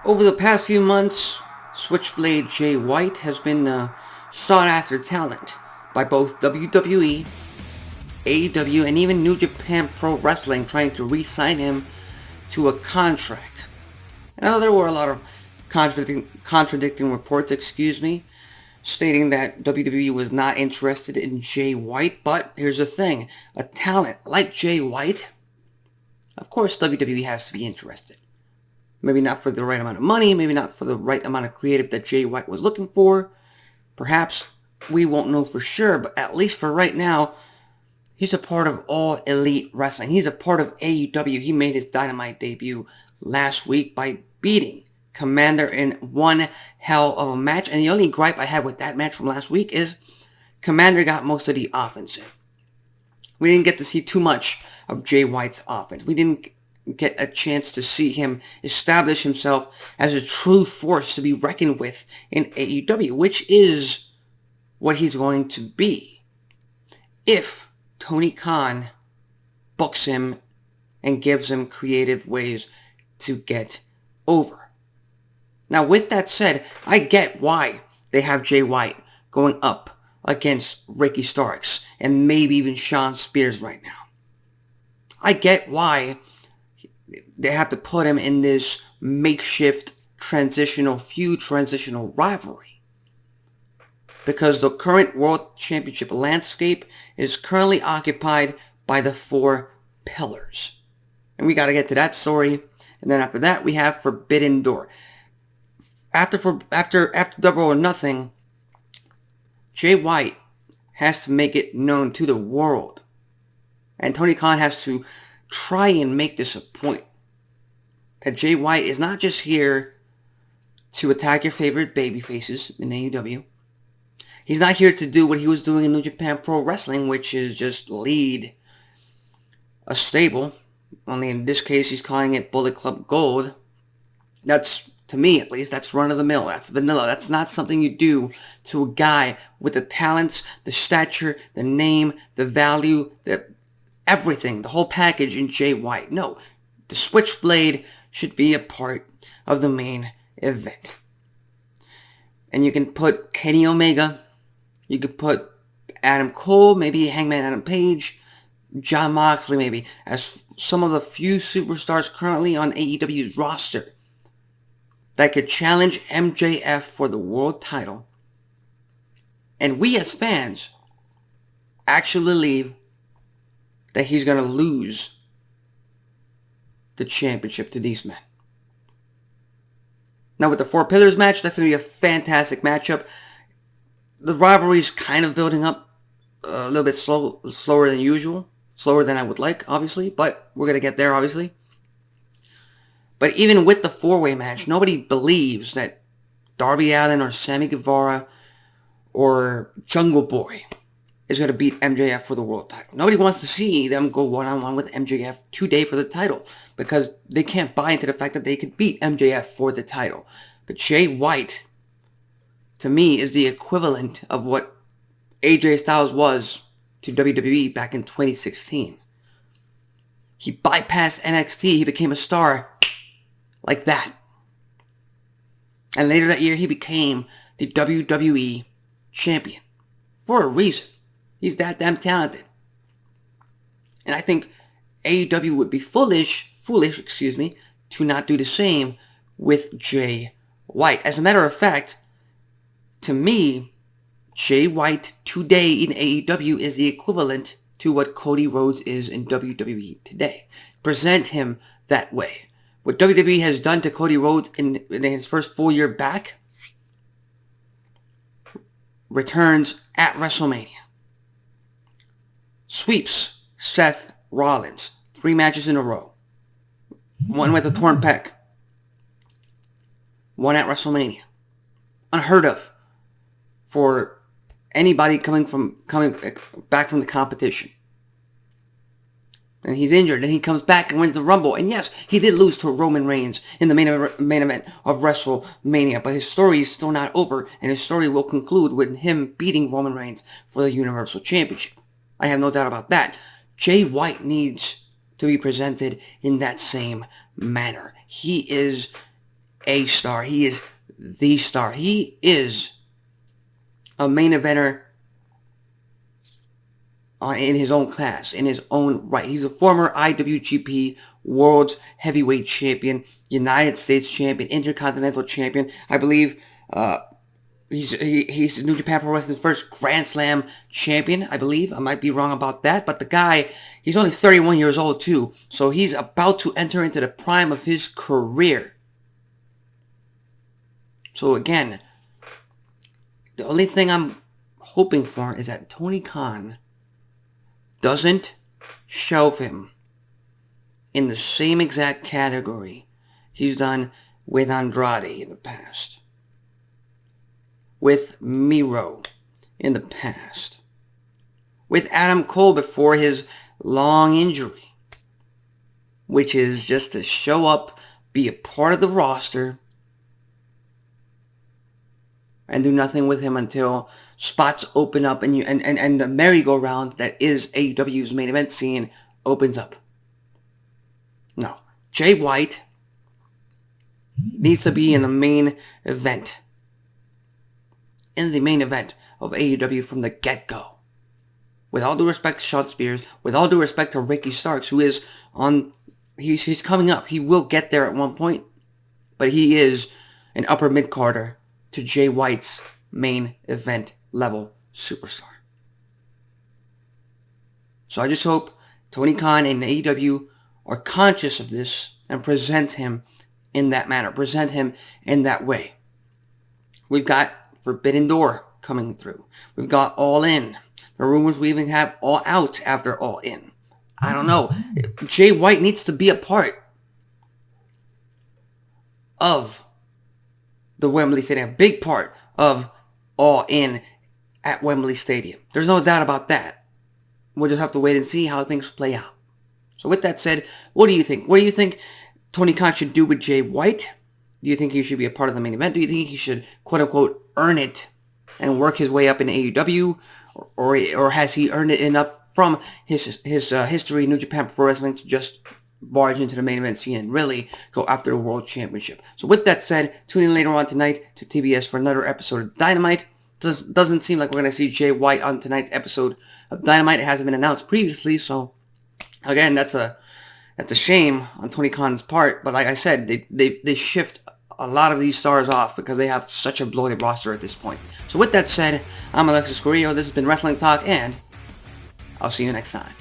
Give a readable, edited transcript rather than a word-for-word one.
Over the past few months, Switchblade Jay White has been sought after talent by both WWE, AEW, and even New Japan Pro Wrestling trying to re-sign him to a contract. I know there were a lot of contradicting reports, stating that WWE was not interested in Jay White, but here's the thing, a talent like Jay White, of course WWE has to be interested. Maybe not for the right amount of money, maybe not for the right amount of creative that Jay White was looking for. Perhaps we won't know for sure, but at least for right now, he's a part of All Elite Wrestling. He's a part of AEW. He made his Dynamite debut last week by beating Commander in one hell of a match. And the only gripe I have with that match from last week is Commander got most of the offense in. We didn't get to see too much of Jay White's offense. We didn't get a chance to see him establish himself as a true force to be reckoned with in AEW, which is what he's going to be if Tony Khan books him and gives him creative ways to get over. Now, with that said, I get why they have Jay White going up against Ricky Starks and maybe even Shawn Spears right now. I get why they have to put him in this makeshift transitional feud, transitional rivalry. Because the current World Championship landscape is currently occupied by the four pillars. And we got to get to that story. And then after that, we have Forbidden Door. After Double or Nothing, Jay White has to make it known to the world. And Tony Khan has to try and make this a point. That Jay White is not just here to attack your favorite babyfaces in AEW. He's not here to do what he was doing in New Japan Pro Wrestling, which is just lead a stable. Only in this case, he's calling it Bullet Club Gold. That's, to me at least, that's run-of-the-mill. That's vanilla. That's not something you do to a guy with the talents, the stature, the name, the value, everything, the whole package in Jay White. No, the Switchblade should be a part of the main event. And you can put Kenny Omega, you could put Adam Cole, maybe Hangman Adam Page, Jon Moxley maybe, as some of the few superstars currently on AEW's roster that could challenge MJF for the world title. And we as fans actually believe that he's going to lose the championship to these men. Now with the Four Pillars match, that's going to be a fantastic matchup. The rivalry's kind of building up a little bit slower than usual. Slower than I would like, obviously, but we're going to get there, obviously. But even with the four-way match, nobody believes that Darby Allin or Sammy Guevara or Jungle Boy is going to beat MJF for the world title. Nobody wants to see them go one-on-one with MJF today for the title because they can't buy into the fact that they could beat MJF for the title. But Jay White, to me, is the equivalent of what AJ Styles was to WWE back in 2016. He bypassed NXT. He became a star like that. And later that year, he became the WWE champion for a reason. He's that damn talented. And I think AEW would be foolish, to not do the same with Jay White. As a matter of fact, to me, Jay White today in AEW is the equivalent to what Cody Rhodes is in WWE today. Present him that way. What WWE has done to Cody Rhodes in his first full year back returns at WrestleMania. Sweeps Seth Rollins 3 matches in a row. One with a torn pec. One at WrestleMania. Unheard of for anybody coming back from the competition. And he's injured, and he comes back and wins the Rumble. And yes, he did lose to Roman Reigns in the main event of WrestleMania, but his story is still not over, and his story will conclude with him beating Roman Reigns for the Universal Championship. I have no doubt about that. Jay White needs to be presented in that same manner. He is a star. He is the star. He is a main eventer in his own class, in his own right. He's a former IWGP World's Heavyweight Champion, United States Champion, Intercontinental Champion. I believe he's New Japan Pro Wrestling's first Grand Slam champion, I believe. I might be wrong about that, but the guy, he's only 31 years old too, so he's about to enter into the prime of his career. So again, the only thing I'm hoping for is that Tony Khan doesn't shelve him in the same exact category he's done with Andrade in the past, with Miro in the past, with Adam Cole before his long injury, which is just to show up, be a part of the roster, and do nothing with him until spots open up and the merry-go-round that is AEW's main event scene opens up. No. Jay White needs to be in the main event. In the main event of AEW from the get-go. With all due respect to Shawn Spears, with all due respect to Ricky Starks, who is on... He's coming up. He will get there at one point. But he is an upper mid-carder to Jay White's main event level superstar. So I just hope Tony Khan and AEW are conscious of this and present him in that manner, present him in that way. We've got Forbidden Door coming through. We've got All In. The rumors we even have All Out after All In. I don't know. Jay White needs to be a part of the Wembley Stadium, a big part of All In at Wembley Stadium. There's no doubt about that. We'll just have to wait and see how things play out. So with that said, what do you think? What do you think Tony Khan should do with Jay White? Do you think he should be a part of the main event? Do you think he should, quote-unquote, earn it and work his way up in AEW? Or has he earned it enough from his history in New Japan Pro Wrestling to just barge into the main event scene and really go after the World Championship? So with that said, tune in later on tonight to TBS for another episode of Dynamite. Doesn't seem like we're going to see Jay White on tonight's episode of Dynamite. It hasn't been announced previously, so again, that's a shame on Tony Khan's part. But like I said, they shift a lot of these stars off because they have such a bloated roster at this point. So with that said, I'm Alexis Carrillo. This has been Wrestling Talk, and I'll see you next time.